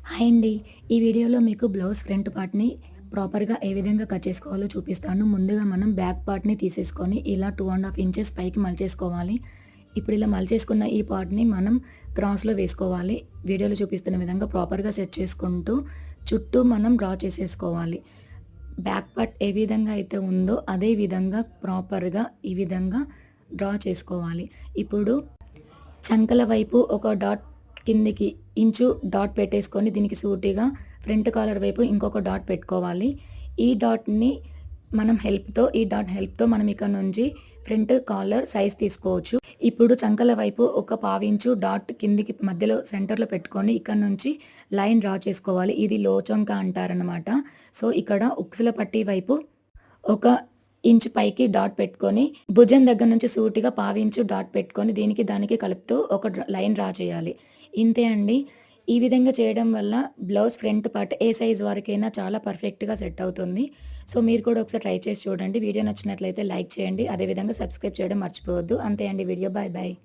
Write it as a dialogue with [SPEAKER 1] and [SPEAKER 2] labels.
[SPEAKER 1] Hi అండి. ఈ వీడియోలో మీకు బ్లౌజ్ ఫ్రంట్ పార్ట్‌ని ప్రాపర్‌గా ఏ విధంగా కట్ చేసుకోవాలో చూపిస్తాను. ముందుగా మనం బ్యాక్ పార్ట్‌ని తీసేసుకొని ఇలా 2½ ఇంచెస్ పైకి మలిచేసుకోవాలి. ఇప్పుడు ఇలా మలిచేసుకున్న ఈ పార్ట్‌ని మనం క్రాస్‌లో వేసుకోవాలి. వీడియోలో చూపిస్తున్న విధంగా ప్రాపర్‌గా సెట్ చేసుకుంటూ చుట్టూ మనం డ్రా చేసేసుకోవాలి. బ్యాక్ పార్ట్ ఏ విధంగా అయితే ఉందో అదే విధంగా ప్రాపర్‌గా ఈ విధంగా డ్రా చేసుకోవాలి. ఇప్పుడు చంకల వైపు ఒక డాట్ కిందికి ఇంచు డాట్ పెట్టేసుకొని దీనికి సూటిగా ఫ్రంట్ కాలర్ వైపు ఇంకొక డాట్ పెట్టుకోవాలి. ఈ డాట్‌ని ఈ డాట్ హెల్ప్‌తో మనం ఇక్కడ నుంచి ఫ్రంట్ కాలర్ సైజ్ తీసుకోవచ్చు. ఇప్పుడు చంకల వైపు ఒక పావించు డాట్ కిందికి మధ్యలో సెంటర్‌లో పెట్టుకొని ఇక్కడ నుంచి లైన్ డ్రా చేసుకోవాలి. ఇది లో చంక అంటారనమాట. సో, ఇక్కడ ఉక్సుల పట్టీ వైపు ఒక ఇంచ్ పైకి డాట్ పెట్టుకొని, భుజం దగ్గర నుంచి సూటిగా పావించు డాట్ పెట్టుకొని, దీనికి దానికి కలుపుతూ ఒక లైన్ డ్రా చేయాలి. ఇంతే అండి. ఈ విధంగా చేయడం వల్ల బ్లౌజ్ ఫ్రంట్ పార్ట్ ఏ సైజ్ వారికైనా చాలా పర్ఫెక్ట్‌గా సెట్ అవుతుంది. సో, మీరు కూడా ఒకసారి ట్రై చేసి చూడండి. వీడియో నచ్చినట్లయితే లైక్ చేయండి. అదేవిధంగా సబ్స్క్రైబ్ చేయడం మర్చిపోవద్దు. అంతే అండి వీడియో. Bye bye.